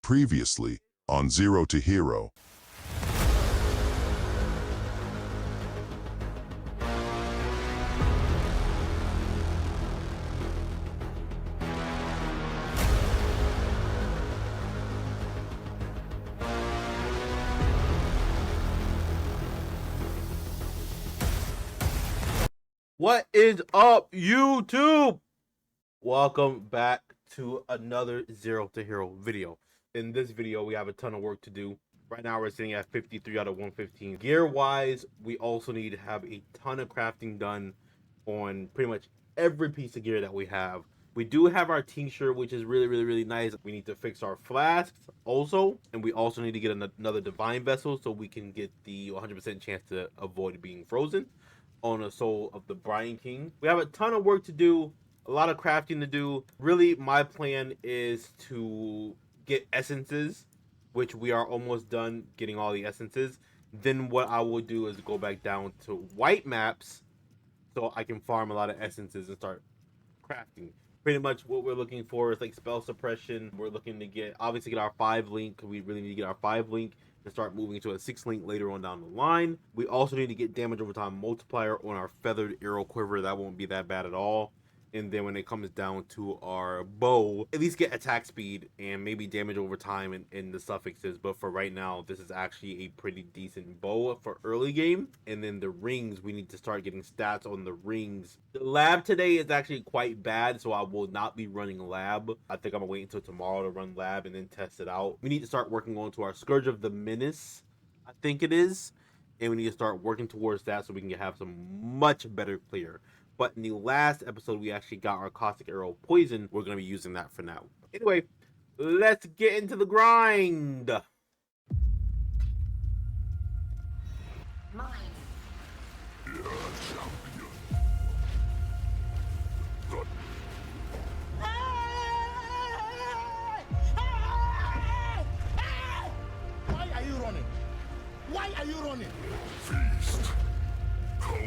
Previously on Zero to Hero. What is up, YouTube? Welcome back to another Zero to Hero video. In this video, we have a ton of work to do. Right now, we're sitting at 53 out of 115. Gear-wise, we also need to have a ton of crafting done on pretty much every piece of gear that we have. We do have our t-shirt, which is really nice. We need to fix our flasks also, and we also need to get another divine vessel so we can get the 100% chance to avoid being frozen on a Soul of the Brine King. We have a ton of work to do, a lot of crafting to do. Really, my plan is to get essences, which we are almost done getting all the essences. Then what I will do is go back down to white maps so I can farm a lot of essences and start crafting. Pretty much what we're looking for is like spell suppression. We're looking to get our 5 link. We really need to get our 5 link and start moving to a 6 link later on down the line. We also need to get damage over time multiplier on our feathered arrow quiver. That won't be that bad at all. And then when it comes down to our bow, at least get attack speed and maybe damage over time in the suffixes. But for right now, this is actually a pretty decent bow for early game. And then the rings, we need to start getting stats on the rings. The lab today is actually quite bad, so I will not be running lab. I think I'm gonna wait until tomorrow to run lab and then test it out. We need to start working on to our Scourge of the Menace, I think it is. And we need to start working towards that so we can have some much better clear. But in the last episode, we actually got our Caustic Arrow Poison. We're going to be using that for now. Anyway, let's get into the grind. Mine. Why are you running? Why are you running? Feast. Cold.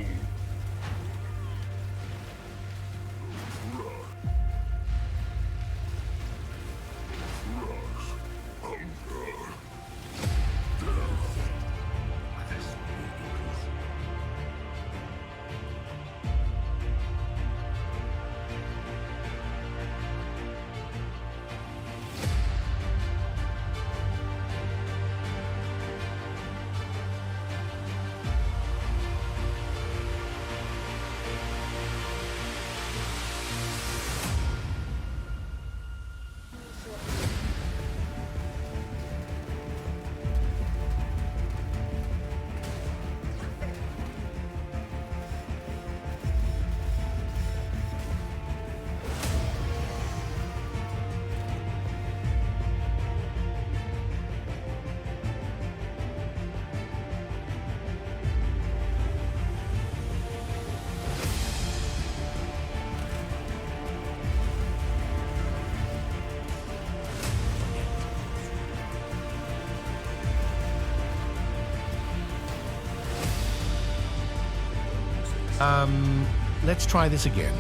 Let's try this again.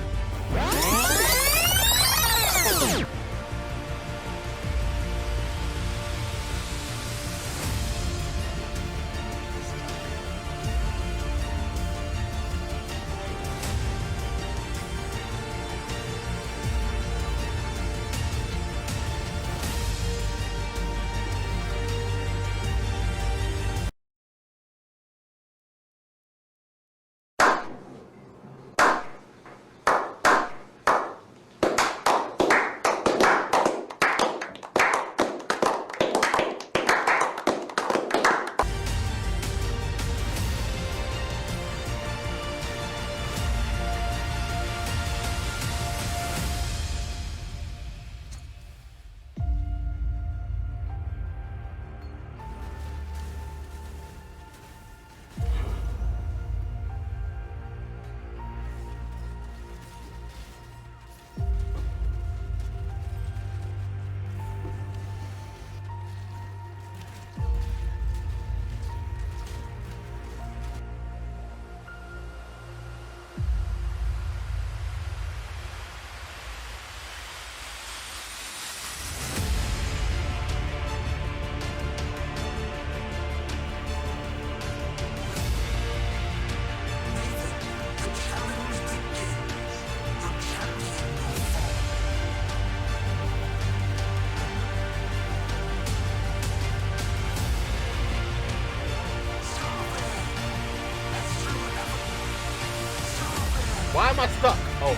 Oh.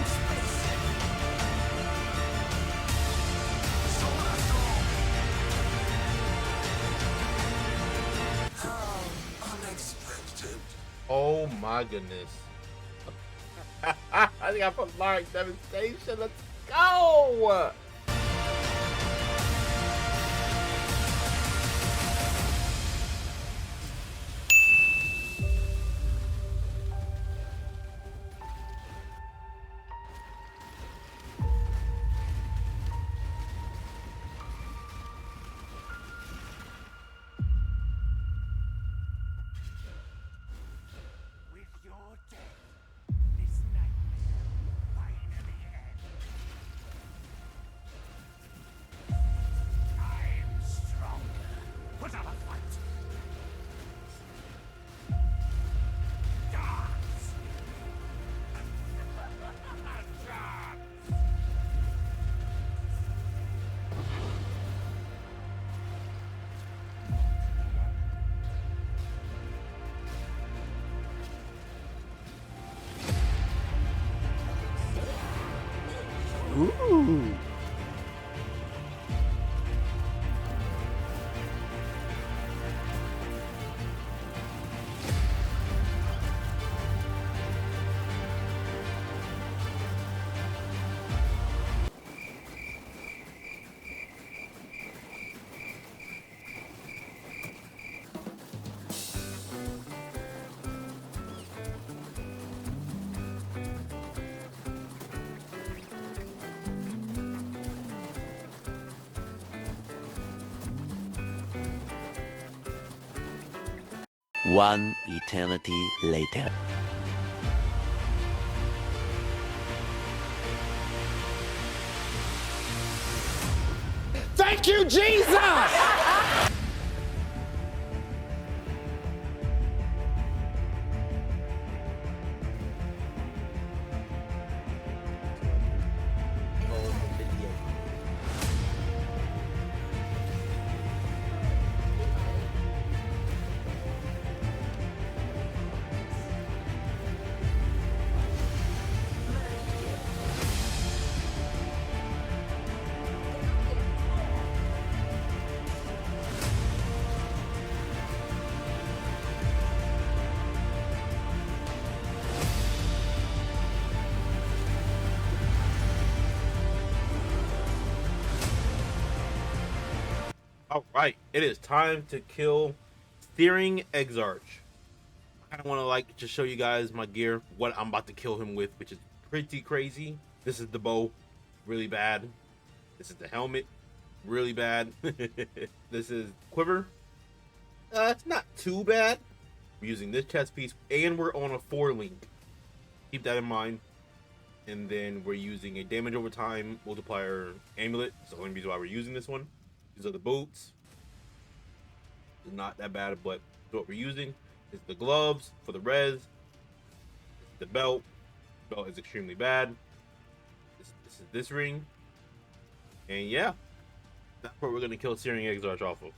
Oh my goodness. I think I put Lark Devastation. Let's go! With your death, this nightmare finally ends. I'm stronger. Put up a fight. Dance. Dance. Ooh. One eternity later. Thank you, Jesus! All right, it is time to kill Searing Exarch. I kind of want to like just show you guys my gear, what I'm about to kill him with, which is pretty crazy. This is the bow, really bad. This is the helmet, really bad. This is quiver. It's not too bad. We're using this chest piece, and we're on a 4-link. Keep that in mind. And then we're using a damage over time multiplier amulet. So the only reason why we're using this one. These are the boots. It's not that bad, but what we're using is the gloves for the res. The belt. The belt is extremely bad. This is this ring. And yeah, that's what we're gonna kill Searing Exarch off of.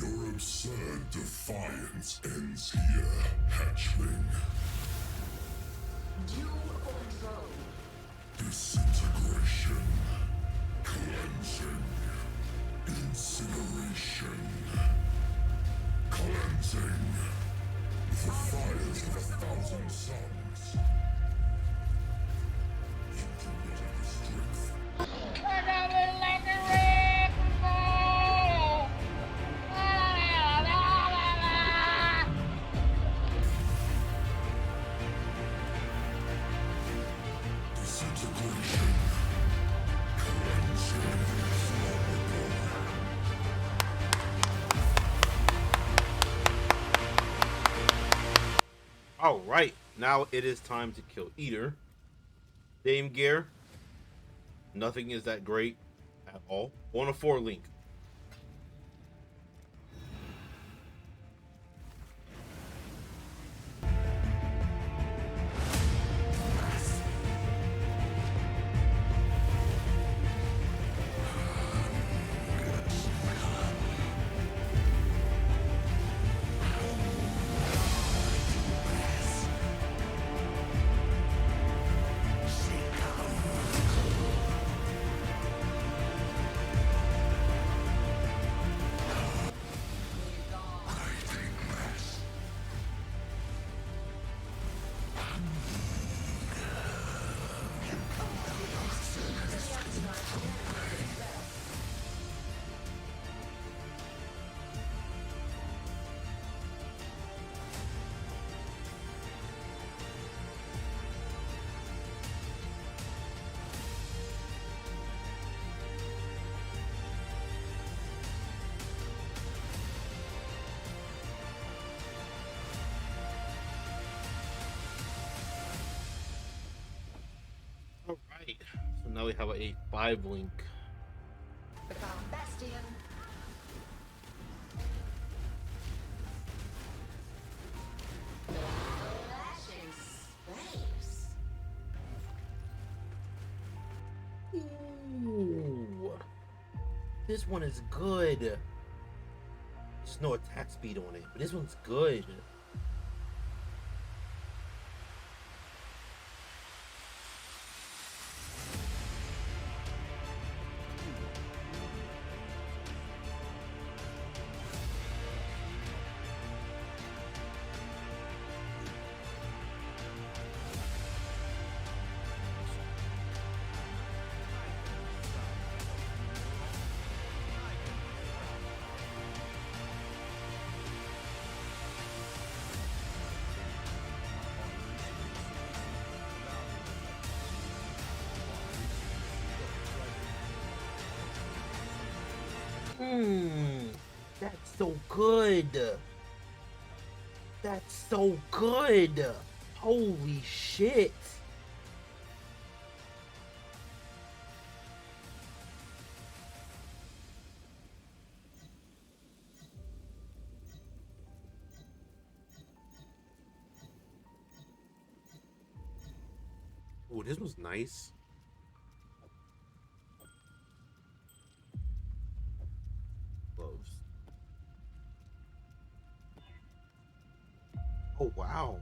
Your absurd defiance ends here, hatchling. Dual control. Disintegration, cleansing, incineration, cleansing, the fires of 1,000 suns. You do not have the strength. Disintegration, cleansing, All right, now it is time to kill Eater. Same gear. Nothing is that great at all. On a 4-link. Now we have a 5-link. Become Bastion. Flashing space. Ooh, this one is good. There's no attack speed on it, but this one's good. That's so good. That's so good. Holy shit. Oh, this was nice. Gloves. Oh, wow.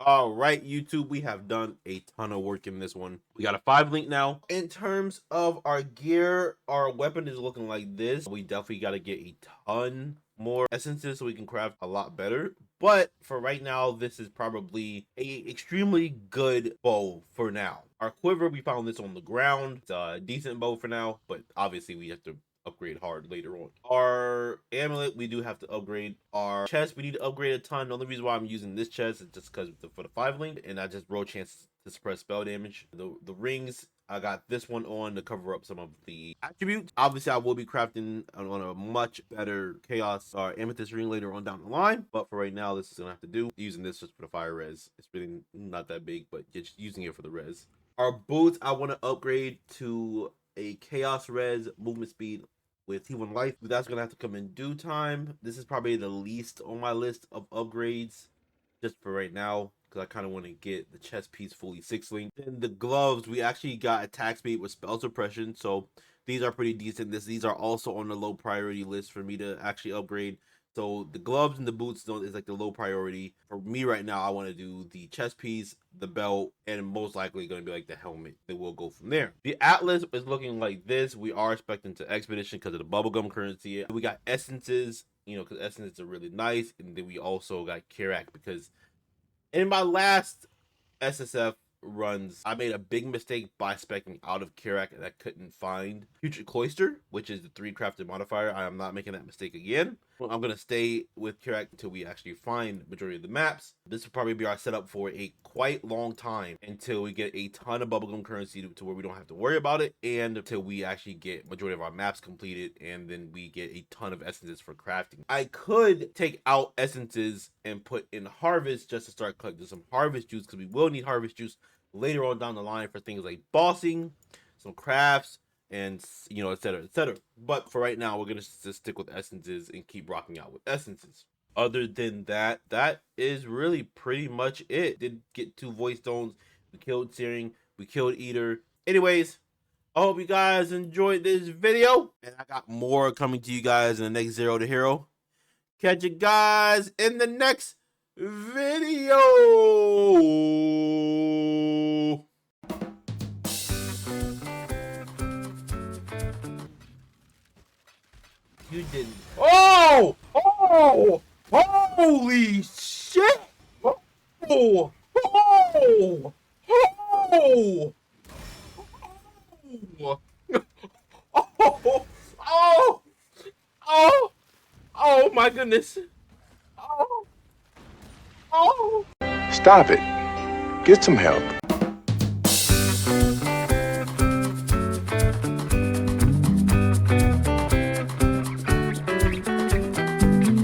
All right, YouTube, we have done a ton of work in this one. We got a 5-link now. In terms of our gear, our weapon is looking like this. We definitely got to get a ton more essences so we can craft a lot better. But for right now, this is probably a extremely good bow for now. Our quiver, we found this on the ground. It's a decent bow for now, but obviously we have to upgrade hard later on. Our amulet, we do have to upgrade. Our chest, we need to upgrade a ton. The only reason why I'm using this chest is just because for the 5-link, and I just roll chance to suppress spell damage. The rings, I got this one on to cover up some of the attributes. Obviously, I will be crafting on a much better chaos or amethyst ring later on down the line. But for right now, this is gonna have to do. Using this just for the fire res. It's really not that big, but just using it for the res. Our boots, I want to upgrade to a chaos res movement speed with T1 life. That's gonna have to come in due time. This is probably the least on my list of upgrades just for right now, because I kind of want to get the chest piece fully 6-link. Then the gloves, we actually got attack speed with spell suppression, so these are pretty decent. These are also on the low priority list for me to actually upgrade. So the gloves and the boots is like the low priority. For me right now, I want to do the chest piece, the belt, and most likely going to be like the helmet. Then we'll go from there. The Atlas is looking like this. We are expecting to Expedition because of the bubblegum currency. We got essences, you know, because essences are really nice. And then we also got Kirak because in my last SSF runs, I made a big mistake by specking out of Kirak and I couldn't find Future Cloister, which is the 3 crafted modifier. I am not making that mistake again. I'm going to stay with Kirak until we actually find majority of the maps. This will probably be our setup for a quite long time until we get a ton of bubblegum currency to where we don't have to worry about it, and until we actually get majority of our maps completed, and then we get a ton of essences for crafting. I could take out essences and put in harvest just to start collecting some harvest juice, because we will need harvest juice later on down the line for things like bossing, some crafts, and, you know, etc, etc. But for right now, we're gonna just stick with essences and keep rocking out with essences. Other than that, that is really pretty much it. Did get 2 voice stones, we killed Searing, we killed Eater. Anyways, I hope you guys enjoyed this video, and I got more coming to you guys in the next Zero to Hero. Catch you guys in the next video. You didn't. Oh! Oh! Holy shit! Oh! Oh! Oh! Oh! Oh! Oh! Oh! Oh my goodness! Oh! Oh! Stop it. Get some help.